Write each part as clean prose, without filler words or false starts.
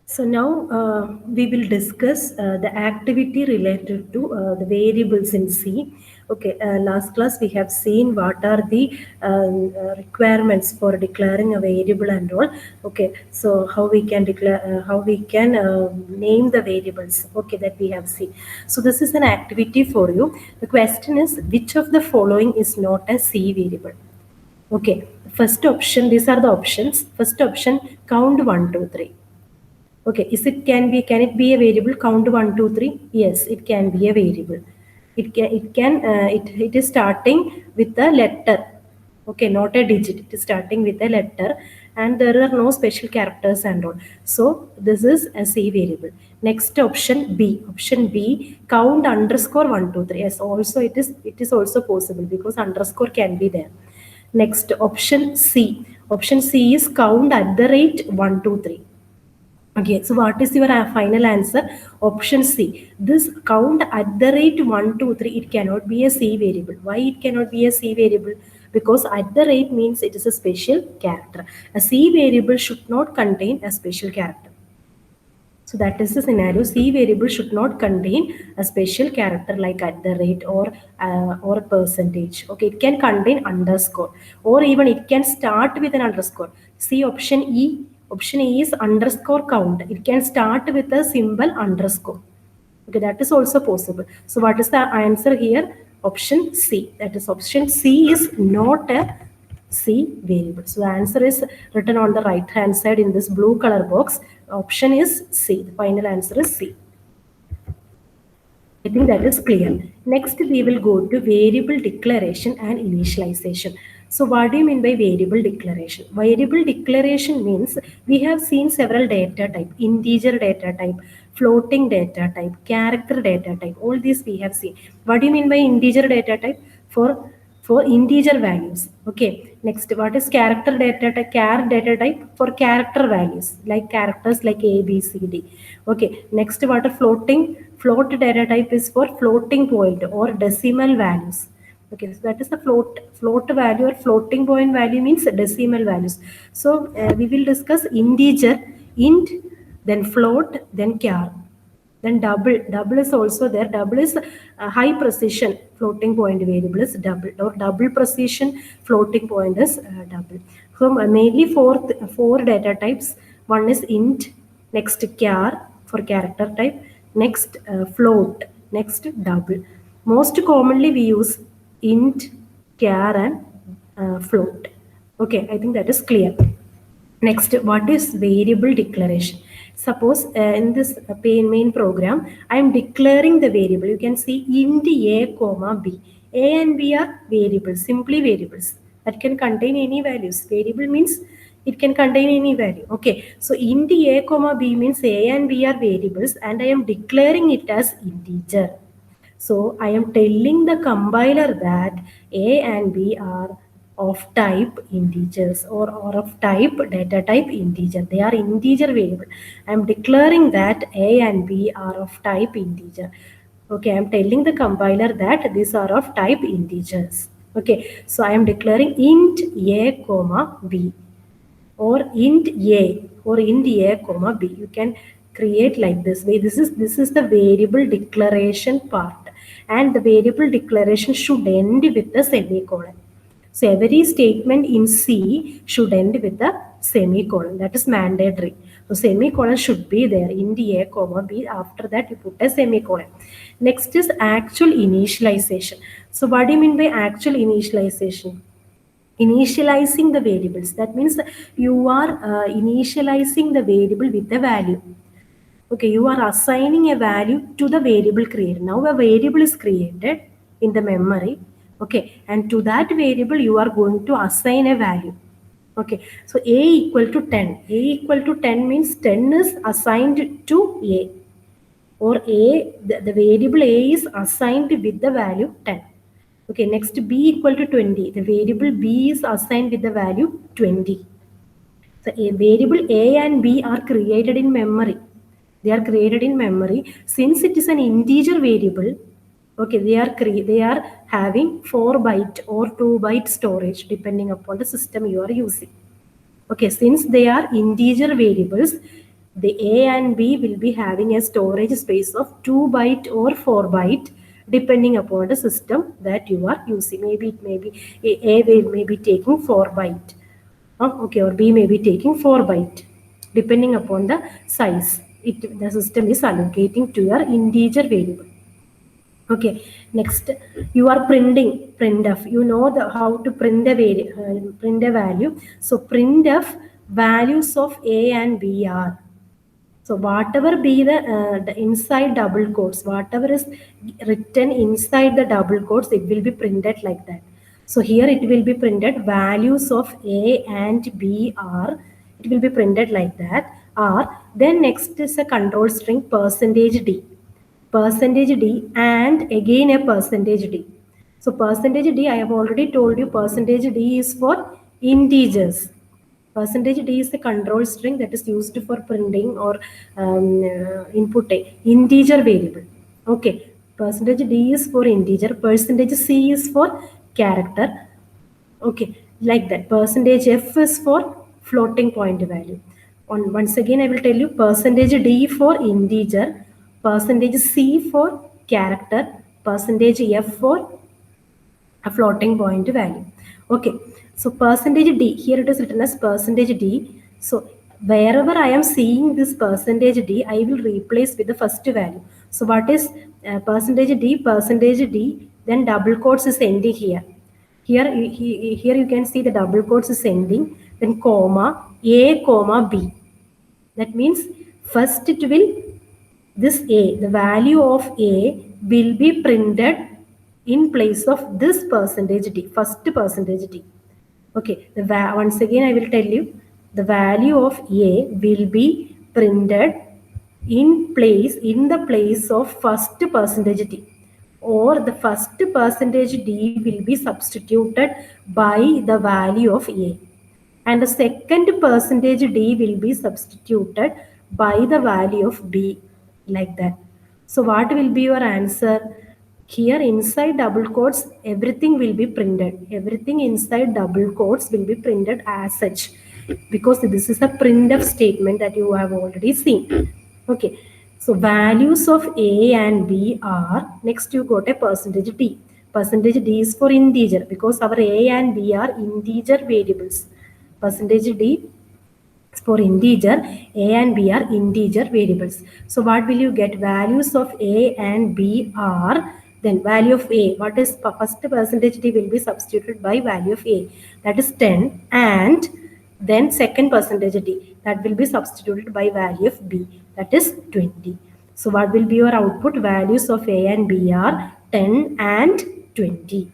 So now we will discuss the activity related to the variables in C. Okay, last class we have seen what are the requirements for declaring a variable and all. Okay, so how we can declare, how we can name the variables. Okay, that we have seen. So this is an activity for you. The question is, which of the following is not a C variable? Okay, first option. These are the options. First option: count 1, 2, 3. Okay, can it be a variable? Count 1, 2, 3. Yes, it can be a variable. It is starting with a letter. Okay, not a digit. It is starting with a letter, and there are no special characters and all. So this is a C variable. Next option B. Option B, count underscore 1, 2, 3. Yes, also it is also possible because underscore can be there. Next option C. Option C is count at the rate 1, 2, 3. Okay, so what is your final answer? Option C. This count at the rate 1, 2, 3, it cannot be a C variable. Why it cannot be a C variable? Because at the rate means it is a special character. A C variable should not contain a special character. So that is the scenario. C variable should not contain a special character like at the rate or percentage. Okay, it can contain underscore, or even it can start with an underscore. See option E. Option E is underscore count. It can start with a symbol underscore. Okay, that is also possible. So what is the answer here? Option C. That is option C is not a C variable. So the answer is written on the right hand side in this blue color box. Option is C. The final answer is C. I think that is clear. Next, we will go to variable declaration and initialization. So what do you mean by variable declaration? Variable declaration means we have seen several data type, integer data type, floating data type, character data type. All these we have seen. What do you mean by integer data type? For integer values. Okay. Next, what is character data type? Char data type for character values, like characters like A, B, C, D. Okay. Next, what are floating? Float data type is for floating point or decimal values. Okay, so that is the float value or floating point value means decimal values. So we will discuss integer, int, then float, then char. Then double is also there. Double is high precision floating point variable is double, or double precision floating point is double. So mainly four data types. One is int, next char for character type, next float, next double. Most commonly we use int, char, and float. Okay, I think that is clear. Next, what is variable declaration? Suppose in this main program, I am declaring the variable. You can see int a comma b. A and b are variables, simply variables that can contain any values. Variable means it can contain any value. Okay, so int a comma b means a and b are variables, and I am declaring it as integer. So I am telling the compiler that A and B are of type integers, or of type data type integer. They are integer variable. I am declaring that A and B are of type integer. Okay, I am telling the compiler that these are of type integers. Okay, so I am declaring int A comma B, or int a, or int a comma b. You can create like this way. This is the variable declaration part, and the variable declaration should end with a semicolon. So every statement in C should end with a semicolon. That is mandatory. So semicolon should be there in the A comma B. After that you put a semicolon. Next is actual initialization. So what do you mean by actual initialization? Initializing the variables. That means you are initializing the variable with a value. Okay, you are assigning a value to the variable created. Now a variable is created in the memory. Okay, and to that variable you are going to assign a value. Okay, so a equal to 10. A equal to 10 means 10 is assigned to a, or the variable a is assigned with the value 10. Okay, next b equal to 20. The variable b is assigned with the value 20. So a variable a and b are created in memory. They are created in memory. Since it is an integer variable, okay, they are having 4 byte or 2 byte storage depending upon the system you are using. Okay, since they are integer variables, the A and B will be having a storage space of 2 byte or 4 byte depending upon the system that you are using. Maybe it may be A will may be taking 4 byte. Okay, or B may be taking 4 byte depending upon the size. The system is allocating to your integer variable. Okay, next you are printing printf. You know how to print a value. So printf values of A and B are. So whatever be the inside double quotes, whatever is written inside the double quotes, it will be printed like that. So here it will be printed values of A and B are. It will be printed like that. Are then next is a control string percentage D and again a percentage D. So percentage D, I have already told you percentage D is for integers. Percentage D is a control string that is used for printing or inputting integer variable. Okay, percentage D is for integer, percentage C is for character. Okay, like that. Percentage F is for floating point value. Once again, I will tell you percentage D for integer, percentage C for character, percentage F for a floating point value. Okay, so percentage D, here it is written as percentage D. So wherever I am seeing this percentage D, I will replace with the first value. So what is percentage D, then double quotes is ending here. Here you can see the double quotes is ending, then comma, A, comma, B. That means first it will, this A, the value of A will be printed in place of this percentage D, first percentage D. Okay, once again I will tell you, the value of A will be printed in the place of first percentage D, or the first percentage D will be substituted by the value of A, and the second percentage D will be substituted by the value of B, like that. So what will be your answer? Here inside double quotes, everything will be printed. Everything inside double quotes will be printed as such, because this is a printf statement that you have already seen. Okay, so values of A and B are, next you got a percentage D. Percentage D is for integer because our A and B are integer variables. Percentage D for integer, A and B are integer variables. So what will you get? Values of A and B are, then value of A, what is first percentage D will be substituted by value of A, that is 10, and then second percentage D, that will be substituted by value of B, that is 20. So what will be your output? Values of A and B are 10 and 20,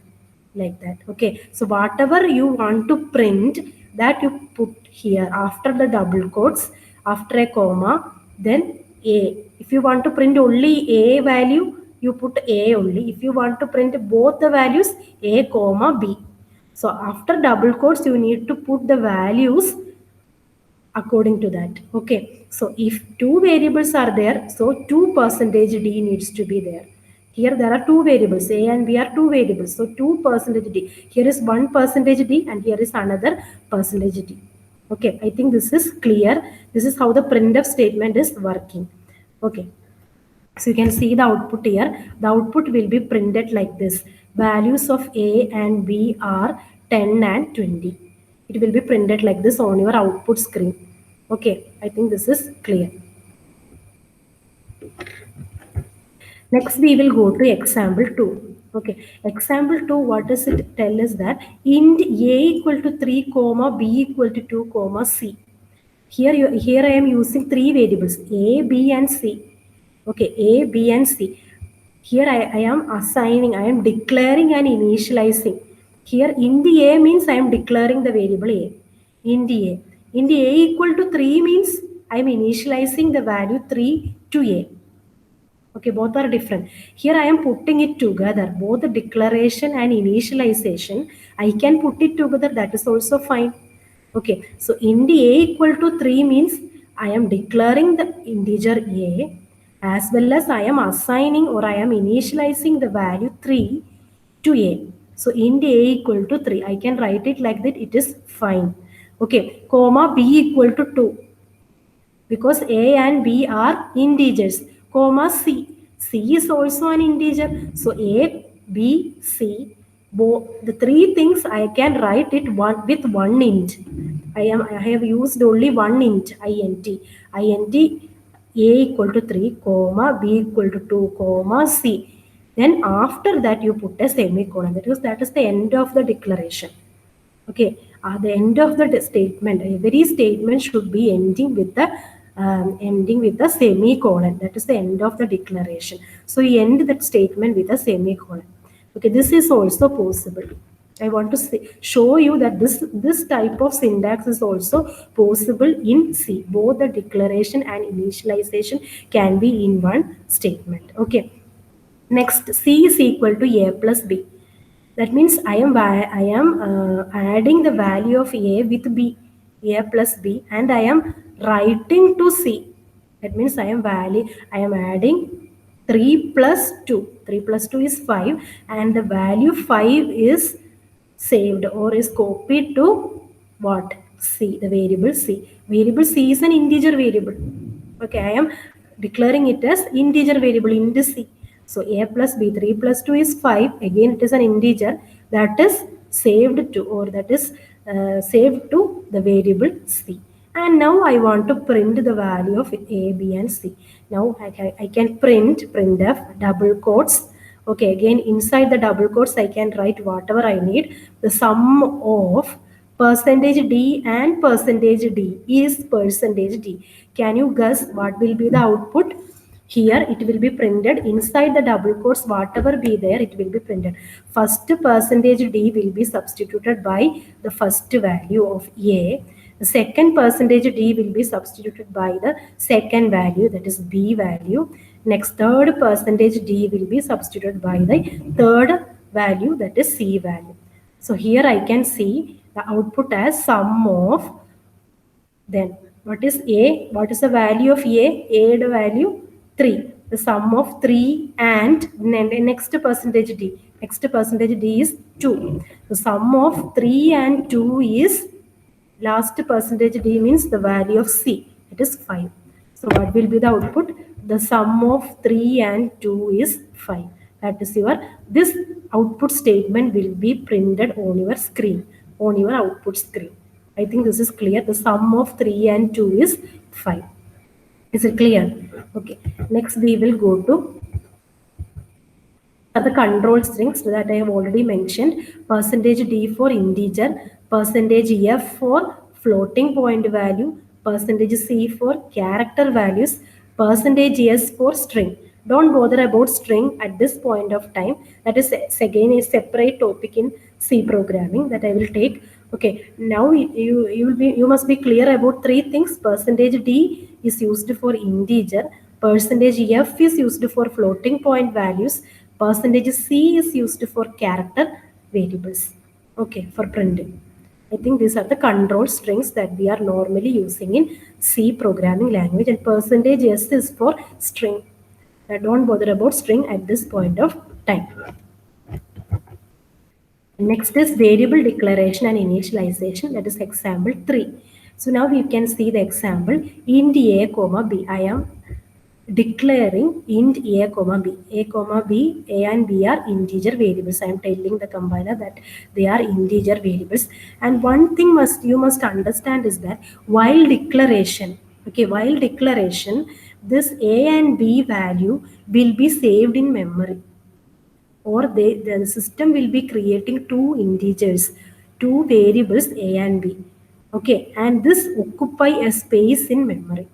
like that. Okay, so whatever you want to print, that you put here after the double quotes, after a comma, then A. If you want to print only A value, you put A only. If you want to print both the values, A comma B. So after double quotes, you need to put the values according to that. Okay, so if two variables are there, so 2 percentage D needs to be there. Here there are two variables, A and B are two variables, so 2 percentage D. Here is 1 percentage D and here is another percentage D. Okay, I think this is clear. This is how the printf statement is working. Okay, so you can see the output here. The output will be printed like this. Values of A and B are 10 and 20. It will be printed like this on your output screen. Okay, I think this is clear. Next, we will go to example 2. Okay, example 2, what does it tell us? That int A equal to 3, comma, B equal to 2, comma, C. Here I am using three variables, A, B and C. Okay, A, B and C. Here I am assigning, I am declaring and initializing. Here int A means I am declaring the variable A. Int A. Int A equal to 3 means I am initializing the value 3 to A. Okay, both are different. Here I am putting it together, both the declaration and initialization. I can put it together, that is also fine. Okay, so int A equal to 3 means I am declaring the integer A, as well as I am assigning or I am initializing the value 3 to A. So int A equal to 3, I can write it like that, it is fine. Okay, comma B equal to 2. because A and B are integers, comma C. C is also an integer. So A, B, C, both the three things I can write it one with one int. I have used only one int, int. int A equal to 3, comma B equal to 2, comma C. Then after that you put a semicolon. That is the end of the declaration. Okay, at the end of the statement, every statement should be ending with the semicolon. That is the end of the declaration. So you end that statement with a semicolon. Okay, this is also possible. I want to show you that this type of syntax is also possible in C. Both the declaration and initialization can be in one statement. Okay. Next, C is equal to A plus B. That means I am adding the value of A with B, A plus B, and I am writing to C. That means I am adding 3 plus 2. 3 plus 2 is 5, and the value 5 is saved or is copied to what? C, the variable C. Variable C is an integer variable. Okay, I am declaring it as integer variable int C. So A plus B, 3 plus 2 is 5. Again, it is an integer that is saved to, or that is saved to the variable C. And now I want to print the value of A, B, and C. Now I can printf double quotes. Okay, again inside the double quotes I can write whatever I need. The sum of percentage D and percentage D is percentage D. Can you guess what will be the output? Here it will be printed inside the double quotes, whatever be there, it will be printed. First percentage D will be substituted by the first value of A. The second percentage D will be substituted by the second value, that is B value. Next, third percentage D will be substituted by the third value, that is C value. So here I can see the output as sum of, then what is A? What is the value of A? A the value 3. The sum of 3 and next percentage D. Next percentage D is 2. The sum of 3 and 2 is, last percentage D means the value of C. It is 5. So what will be the output? The sum of 3 and 2 is 5. That is this output statement will be printed on your screen, on your output screen. I think this is clear. The sum of 3 and 2 is 5. Is it clear? Okay. Next we will go to the control strings that I have already mentioned. Percentage D for integer, percentage F for floating point value, percentage C for character values, percentage S for string. Don't bother about string at this point of time. That is again a separate topic in C programming that I will take. Okay, now you must be clear about three things. Percentage D is used for integer, percentage F is used for floating point values, percentage C is used for character variables. Okay, for printing. I think these are the control strings that we are normally using in C programming language, and percentage S is for string. Don't bother about string at this point of time. Next is variable declaration and initialization, that is example 3. So now we can see the example int A comma B. I am declaring int A comma B. A comma B, A and B are integer variables. I am telling the compiler that they are integer variables. And one thing you must understand is that while declaration, this A and B value will be saved in memory, or the system will be creating two integers, two variables A and B. Okay, and this occupy a space in memory.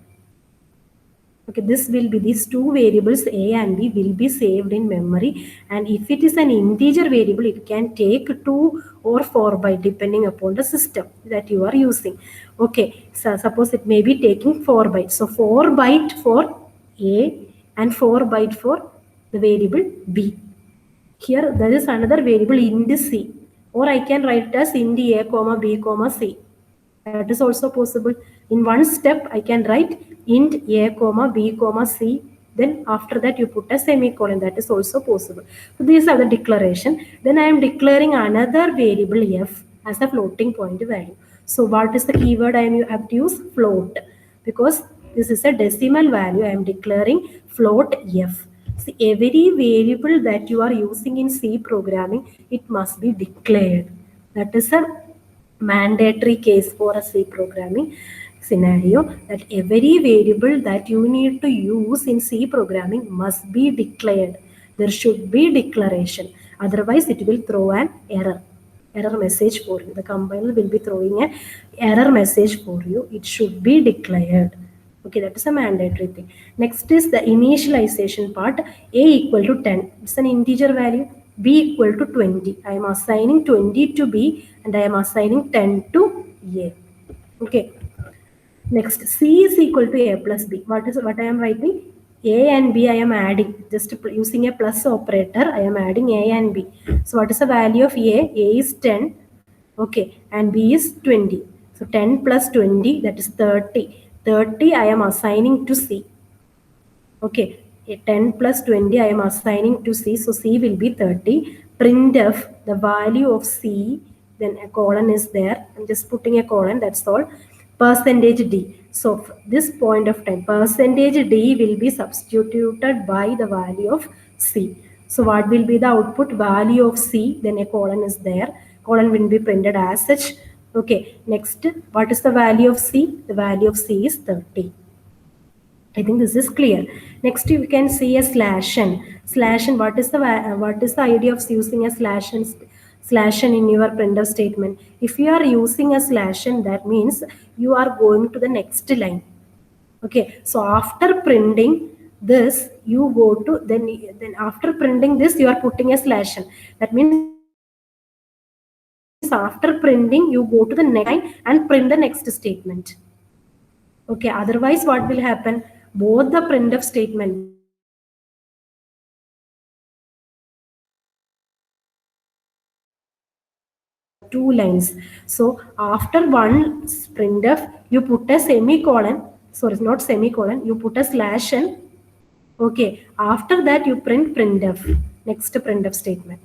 Okay, these two variables A and B will be saved in memory, and if it is an integer variable, it can take 2 or 4 bytes depending upon the system that you are using. Okay, so suppose it may be taking 4 bytes. So 4 byte for A and 4 byte for the variable B. Here there is another variable int C, or I can write it as int A comma B comma C. That is also possible. In one step, I can write int A comma B comma C. Then after that, you put a semicolon. That is also possible. So these are the declaration. Then I am declaring another variable F as a floating point value. So what is the keyword I have to use? Float. Because this is a decimal value. I am declaring float f. See, every variable that you are using in C programming, it must be declared. That is a mandatory case for a C programming scenario, that every variable that you need to use in C programming must be declared. There should be declaration. Otherwise, it will throw an error message for you. The compiler will be throwing an error message for you. It should be declared. Okay, that is a mandatory thing. Next is the initialization part. A equal to 10. It's an integer value. B equal to 20. I am assigning 20 to B and I am assigning 10 to A. Okay. Next, C is equal to A plus B. What I am writing? A and B I am adding. Just using a plus operator, I am adding A and B. So what is the value of A? A is 10. Okay. And B is 20. So 10 plus 20, that is 30. 30 I am assigning to C. Okay. 10 plus 20 I am assigning to C. So C will be 30. Printf, the value of C, then a colon is there. I'm just putting a colon, that's all. Percentage D. So this point of time, percentage D will be substituted by the value of C. So what will be the output? Value of C, then a colon is there. Colon will be printed as such. Okay, next, what is the value of C? The value of C is 30. I think this is clear. Next, you can see a slash n. Slash n. What is the idea of using a slash n? Slash n in your printf statement. If you are using a slash n, that means you are going to the next line. Okay. So after printing this, you go to then after printing this, you are putting a slash n. That means after printing, you go to the next line and print the next statement. Okay. Otherwise, what will happen? Both the printf statement two lines. So after one printf, you put a semicolon. Sorry, not semicolon. You put a slash n. Okay. After that, you print printf. Next printf statement.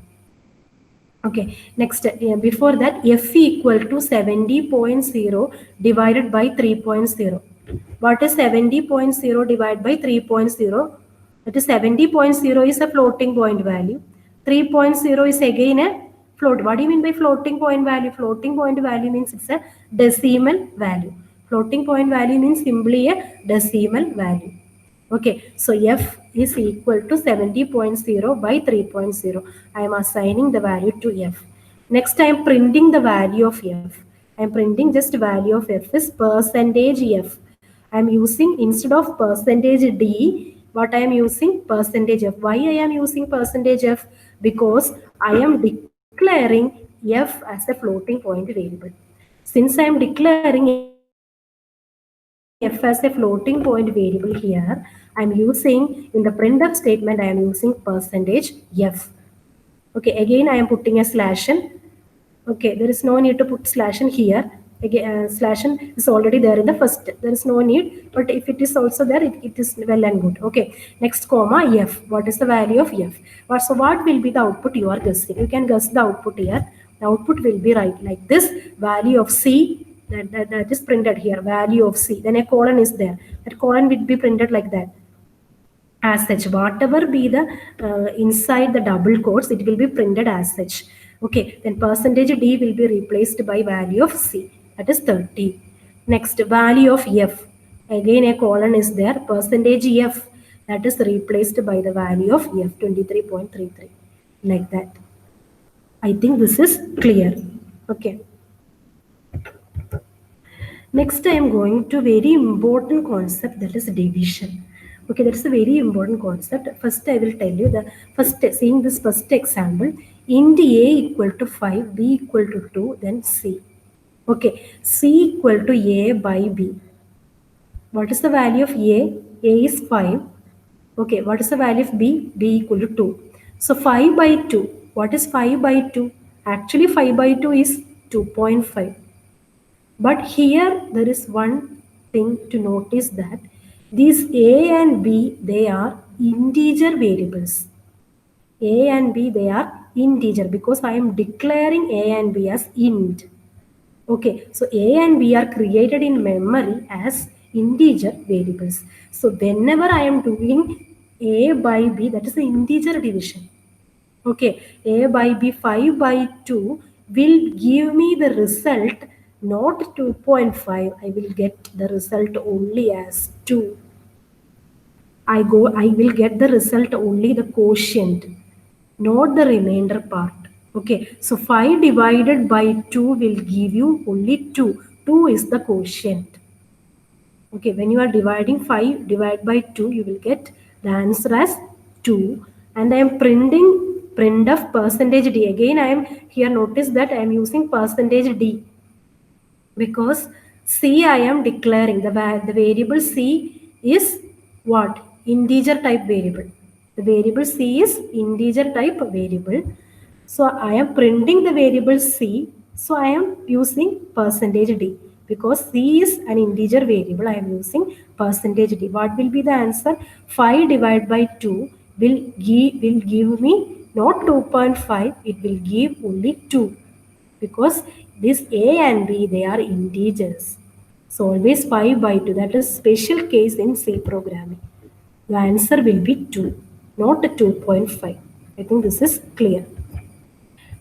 Okay. Next, before that, f equal to 70.0 divided by 3.0. What is 70.0 divided by 3.0? That is 70.0 is a floating point value. 3.0 is again a float. What do you mean by floating point value? Floating point value means it's a decimal value. Floating point value means simply a decimal value. Okay, so f is equal to 70.0 by 3.0. I am assigning the value to f. Next, I am printing the value of f. I am printing just value of f is percentage f. I am using, instead of percentage d, what I am using? Percentage f. Why I am using percentage f? Because I am declaring f as a floating point variable. Since I am declaring f as a floating point variable here, I am using, in the printf statement, I am using percentage f. Okay, again I am putting a slash n. Okay, there is no need to put slash n here. Again, slash n is already there in the first. There is no need, but if it is also there, it is well and good. Okay, next comma f. What is the value of f? So what will be the output you are guessing? You can guess the output here. The output will be right like this. Value of C, that is printed here. Value of C. Then a colon is there. That colon will be printed like that. As such, whatever be the inside the double quotes, it will be printed as such. Okay, then percentage D will be replaced by value of C, that is 30. Next, value of F. Again, a colon is there. Percentage F, that is replaced by the value of F, 23.33. Like that. I think this is clear. Okay. Next, I am going to very important concept, that is division. Okay, that's a very important concept. First, I will tell you the first, seeing this first example, int a equal to 5, b equal to 2, then c. Okay, c equal to a by b. What is the value of a? A is 5. Okay, what is the value of b? B equal to 2. So 5 by 2. What is 5 by 2? Actually, 5 by 2 is 2.5. But here there is one thing to notice, that these a and b, they are integer variables. A and b, they are integer because I am declaring a and b as int. Okay, so a and b are created in memory as integer variables. So whenever I am doing a by b, that is the integer division. Okay, a by b 5 by 2 will give me the result not 2.5. I will get the result only as 2. I will get the result only the quotient, not the remainder part. Okay, so 5 divided by 2 will give you only 2. 2 is the quotient. Okay, when you are dividing 5 divided by 2, you will get the answer as 2. And I am printing printf percentage d. Again, I am here, notice that I am using percentage d because C I am declaring the variable C is what? Integer type variable. The variable C is integer type variable. So I am printing the variable C. So I am using percentage D because C is an integer variable. I am using percentage D. What will be the answer? 5 divided by 2 will give me not 2.5. It will give only 2 because this a and b, they are integers. So always 5 by 2, that is special case in C programming. The answer will be 2, not 2.5. I think this is clear.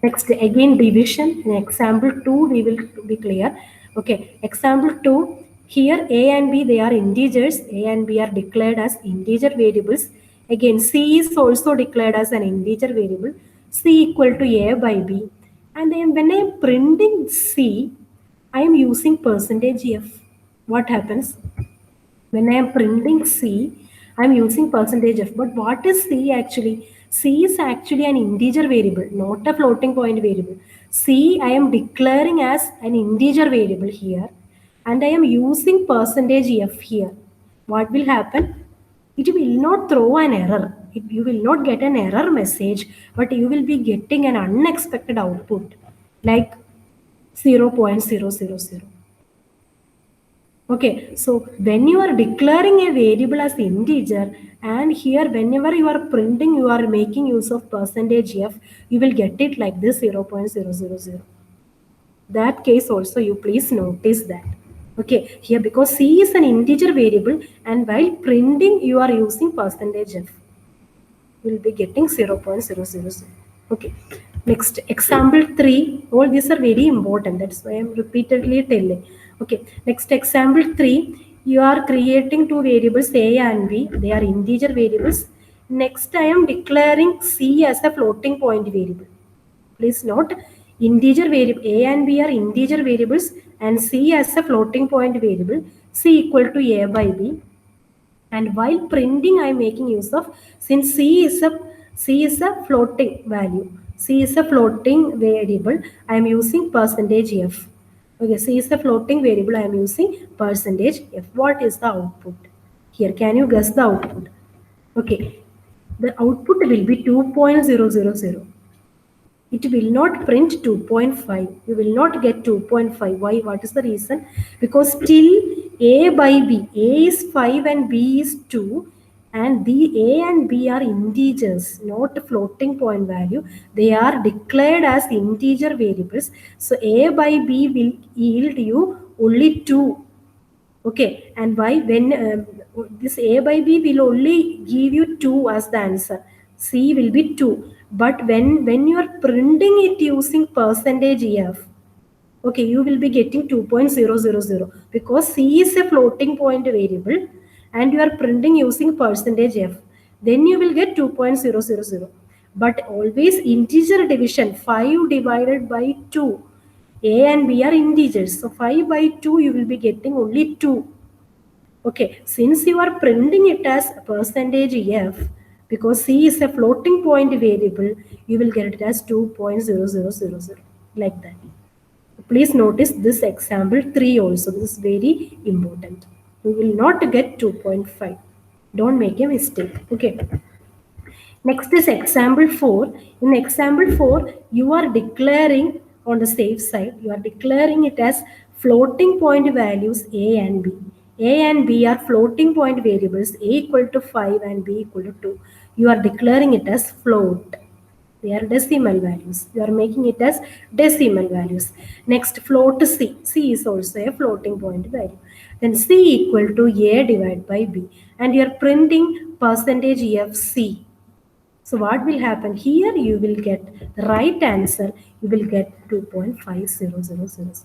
Next, again division. In example 2, we will be clear. Okay, example 2, here a and b, they are integers. A and b are declared as integer variables. Again, C is also declared as an integer variable. C equal to a by b. And then when I am printing C, I am using percentage F. What happens? When I am printing C, I am using percentage F. But what is C actually? C is actually an integer variable, not a floating point variable. C I am declaring as an integer variable here, and I am using percentage F here. What will happen? It will not throw an error. You will not get an error message, but you will be getting an unexpected output like 0.000. Okay, so when you are declaring a variable as integer, and here whenever you are printing, you are making use of percentage F, you will get it like this 0.000. That case also you please notice that. Okay, here because C is an integer variable and while printing you are using percentage F, you will be getting 0.000. Okay, next example 3. All these are very important. That's why I am repeatedly telling. Okay, next example 3. You are creating two variables A and B. They are integer variables. Next, I am declaring C as a floating point variable. Please note, integer variable A and B are integer variables and C as a floating point variable. C equal to A by B. And while printing, I am making use of, since C is a floating value. C is a floating variable. I am using percentage F. Okay, C is a floating variable. I am using percentage F. What is the output? Here, can you guess the output? Okay, the output will be 2.000. It will not print 2.5. You will not get 2.5. Why? What is the reason? Because till a by b, a is 5 and b is 2, and the a and b are integers, not floating point value. They are declared as integer variables. So a by b will yield you only 2. Okay, and why? When this a by b will only give you 2 as the answer. C will be 2. But when you are printing it using percentage F, okay, you will be getting 2.000 because C is a floating point variable and you are printing using percentage F. Then you will get 2.000. But always integer division, 5 divided by 2. A and B are integers. So 5 by 2 you will be getting only 2. Okay, since you are printing it as percentage F, because C is a floating point variable, you will get it as 2.0000, like that. Please notice this example 3 also. This is very important. You will not get 2.5. Don't make a mistake. Okay. Next is example 4. In example 4, you are declaring on the safe side, you are declaring it as floating point values A and B. A and B are floating point variables, A equal to 5 and B equal to 2. You are declaring it as float. They are decimal values. You are making it as decimal values. Next, float C. C is also a floating point value. then C equal to A divided by B, and you are printing percentage FC. So what will happen here? You will get the right answer. You will get 2.50000.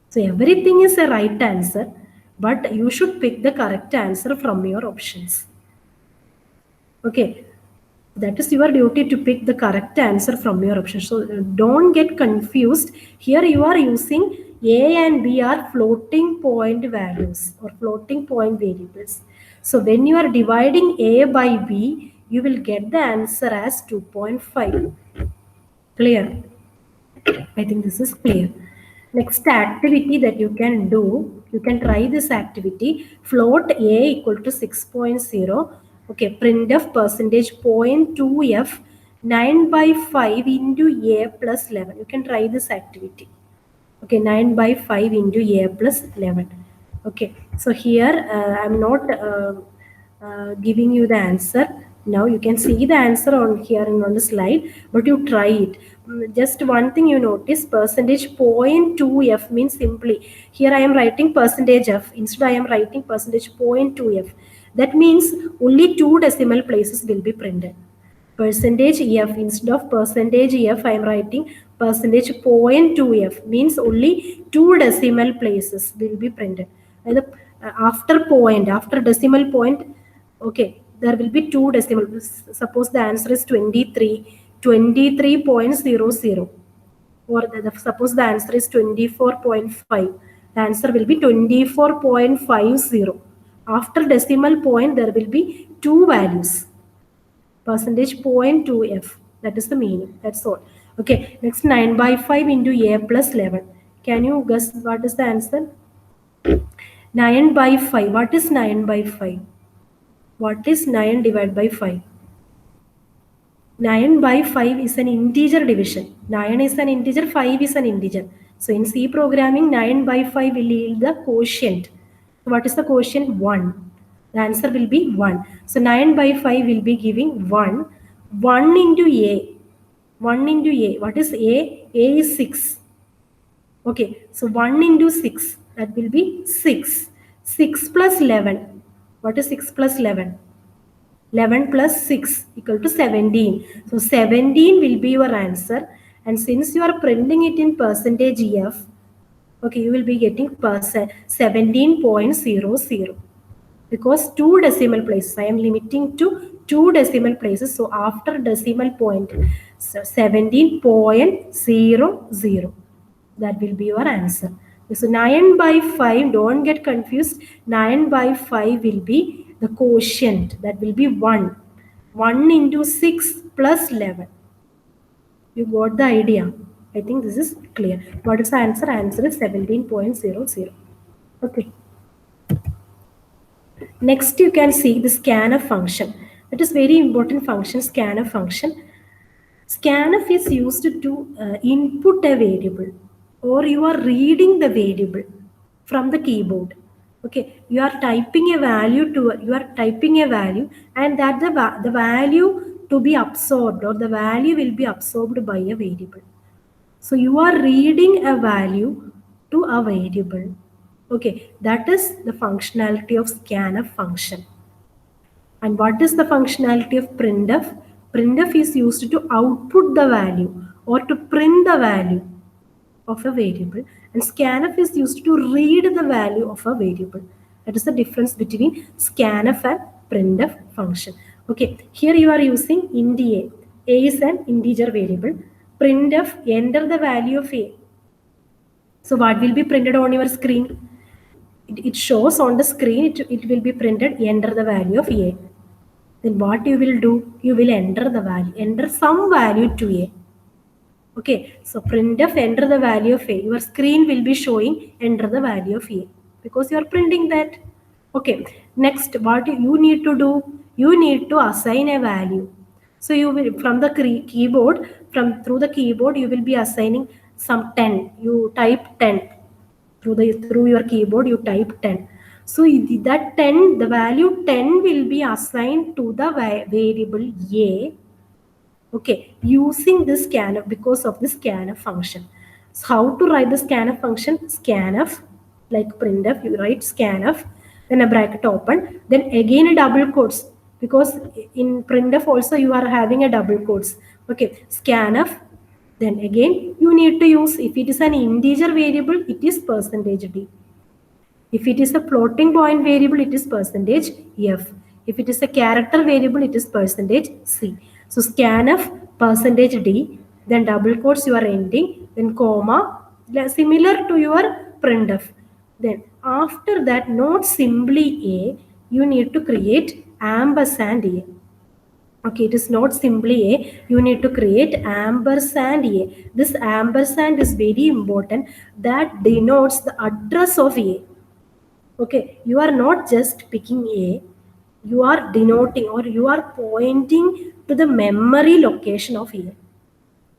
So everything is a right answer, but you should pick the correct answer from your options. Okay, that is your duty to pick the correct answer from your options. So don't get confused. Here you are using A and B are floating point values or floating point variables. So when you are dividing A by B, you will get the answer as 2.5. Clear? I think this is clear. Next activity that you can do, you can try this activity. Float A equal to 6.0. Okay, printf percentage 0.2f 9 by 5 into A plus 11. You can try this activity. Okay, 9 by 5 into A plus 11. Okay, so here I'm not giving you the answer. Now you can see the answer on here and on the slide, but you try it. Just one thing you notice, percentage 0.2f means simply, here I am writing percentage f, instead I am writing percentage 0.2f. That means only 2 decimal places will be printed. Percentage f, instead of percentage f I am writing percentage 0.2f, means only 2 decimal places will be printed. And after point, after decimal point, okay, there will be 2 decimal. Suppose the answer is 23.00, or suppose the answer is 24.5, the answer will be 24.50. After decimal point there will be 2 values, percentage 0.2f, that is the meaning. That's all. Okay, next 9 by 5 into A plus 11. Can you guess what is the answer? 9 by 5. What is 9 by 5? What is 9 divided by 5? 9 by 5 is an integer division. 9 is an integer, 5 is an integer. So in C programming, 9 by 5 will yield the quotient. What is the quotient? 1. The answer will be 1. So 9 by 5 will be giving 1. 1 into A. 1 into A. What is A? A is 6. Okay, so 1 into 6. That will be 6. 6 plus 11. What is 6 plus 11? 11 plus 6 equal to 17. So 17 will be your answer. And since you are printing it in percentage F, okay, you will be getting 17.00. Because 2 decimal places, I am limiting to 2 decimal places. So after decimal point, so 17.00. That will be your answer. So 9 by 5, don't get confused. 9 by 5 will be the quotient. That will be 1. 1 into 6 plus 11. You got the idea. I think this is clear. What is the answer? Answer is 17.00. Okay. Next, you can see the scanf function. That is very important function, scanf function. Scanf is used to input a variable, or you are reading the variable from the keyboard. Okay, you are typing a value and that the value to be absorbed, or the value will be absorbed by a variable. So you are reading a value to a variable. Okay, that is the functionality of scanf function. And what is the functionality of printf? Printf is used to output the value or to print the value of a variable, and scanf is used to read the value of a variable. That is the difference between scanf and printf function. Okay, here you are using int a. A is an integer variable. Printf, enter the value of a. So what will be printed on your screen? It shows on the screen, it will be printed, enter the value of a. Then what you will do? You will enter the value, enter some value to a. Okay, so printf, enter the value of a. Your screen will be showing enter the value of a because you are printing that. Okay, next what you need to do? You need to assign a value. So you will, from the keyboard, through the keyboard, you will be assigning some 10. You type 10 through your keyboard. You type 10. So that 10, the value 10 will be assigned to the variable a. Okay, using this scanf, because of the scanf function. So how to write the scanf function? Scanf, like printf, you write scanf, then a bracket open, then again a double quotes, because in printf also you are having a double quotes. Okay, scanf, then again you need to use, if it is an integer variable, it is percentage d. If it is a floating point variable, it is percentage f. If it is a character variable, it is percentage c. So scanf percentage d, then double quotes you are ending, then comma, similar to your printf. Then after that, not simply a, you need to create ampersand a. Okay, it is not simply a, you need to create ampersand a. This ampersand is very important, that denotes the address of a. Okay, you are not just picking a, you are denoting or you are pointing to the memory location of a.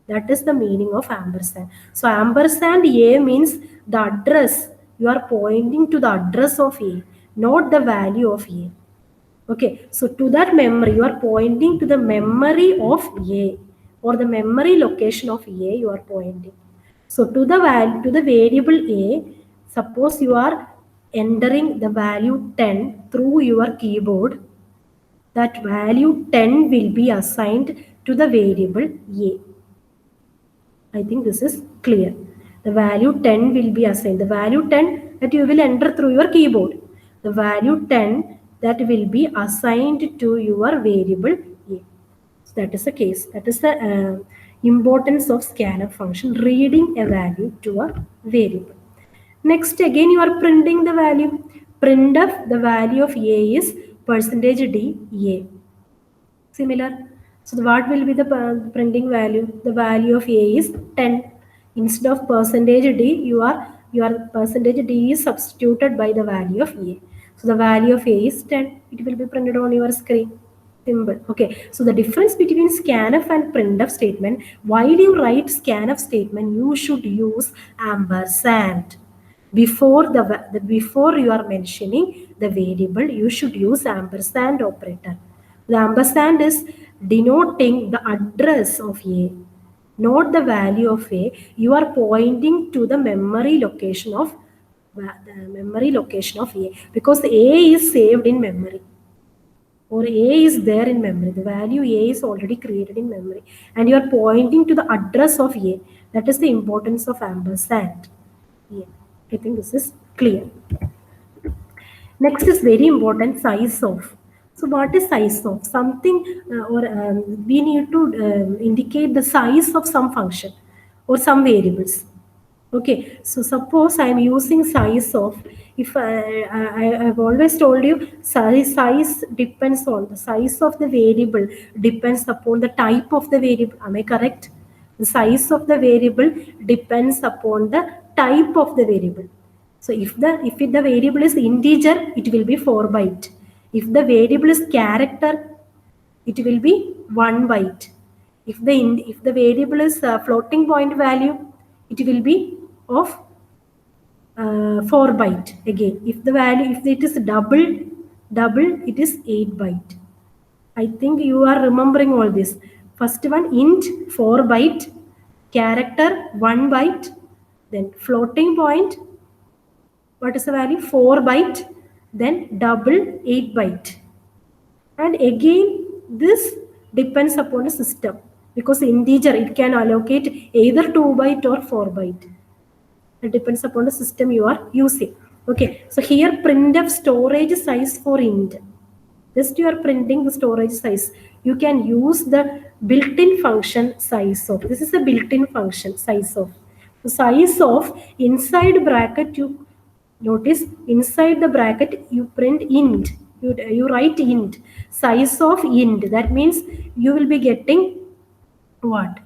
That is the meaning of ampersand. So ampersand a means the address. You are pointing to the address of a, not the value of a. Okay, so to that memory, you are pointing to the memory of a, or the memory location of a you are pointing. So to the value, to the variable a, suppose you are entering the value 10 through your keyboard, that value 10 will be assigned to the variable a. I think this is clear. The value 10 will be assigned. The value 10 that you will enter through your keyboard. The value 10 that will be assigned to your variable a. So that is the case. That is the importance of scanf function, reading a value to a variable. Next, again you are printing the value. Printf, the value of a is percentage d a. Similar. So what will be the printing value? The value of a is 10. Instead of percentage d, your percentage d is substituted by the value of a. So the value of a is 10. It will be printed on your screen. Simple. Okay. So the difference between scanf and printf statement, while you write scanf statement, you should use ampersand. Before you are mentioning the variable, you should use ampersand operator. The ampersand is denoting the address of a, not the value of a. You are pointing to the memory location of a, because a is saved in memory, or a is there in memory. The value a is already created in memory, and you are pointing to the address of a. That is the importance of ampersand. Yeah, I think this is clear. Next is very important, size of. So what is size of? Something we need to indicate the size of some function or some variables. Okay, so suppose I am using size of, if I've always told you size depends on, the size of the variable depends upon the type of the variable. Am I correct? The size of the variable depends upon the type of the variable. So if the variable is integer, it will be 4 byte. If the variable is character, it will be 1 byte. If the variable is floating point value, it will be of 4 byte again. If it is double, it is 8 byte. I think you are remembering all this. First one, int 4 byte, character 1 byte, then floating point, what is the value? 4 byte, then double 8 byte. And again, this depends upon the system, because integer, it can allocate either 2 byte or 4 byte. It depends upon the system you are using. Okay, so here printf storage size for int. Just you are printing the storage size. You can use the built-in function size of. This is a built-in function size of. So size of, inside bracket you notice, inside the bracket you print int. You write int. Size of int. That means you will be getting what?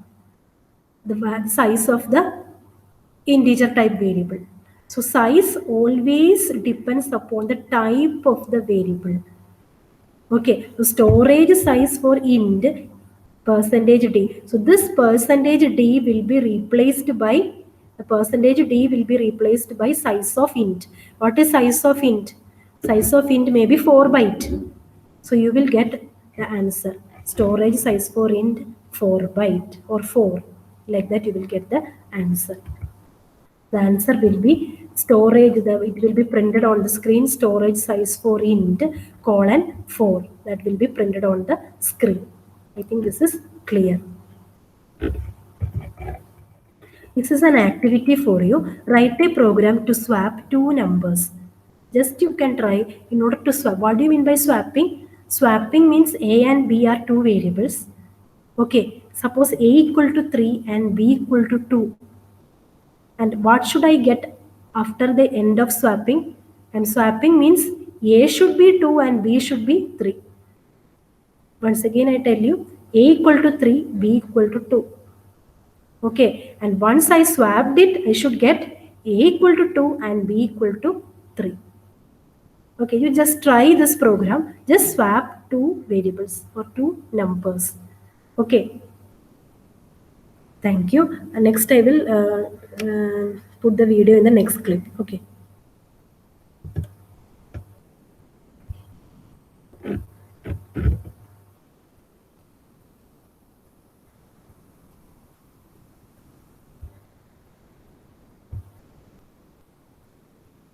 The size of the integer type variable. So size always depends upon the type of the variable. Okay, so storage size for int percentage d. So this percentage d will be replaced by, the percentage d will be replaced by size of int. What is size of int? Size of int may be 4 byte. So you will get the answer. Storage size for int 4 byte or 4. Like that you will get the answer. The answer will be storage, it will be printed on the screen, storage size for int colon 4, that will be printed on the screen. I think this is clear. This is an activity for you. Write a program to swap two numbers. Just you can try in order to swap. What do you mean by swapping? Swapping means a and b are two variables. Okay, suppose a equal to 3 and b equal to 2. And what should I get after the end of swapping? And swapping means a should be 2 and b should be 3. Once again I tell you, a equal to 3, b equal to 2. Okay, and once I swapped it, I should get a equal to 2 and b equal to 3. Okay, you just try this program. Just swap two variables or two numbers. Okay, thank you. Next I will put the video in the next clip. Okay.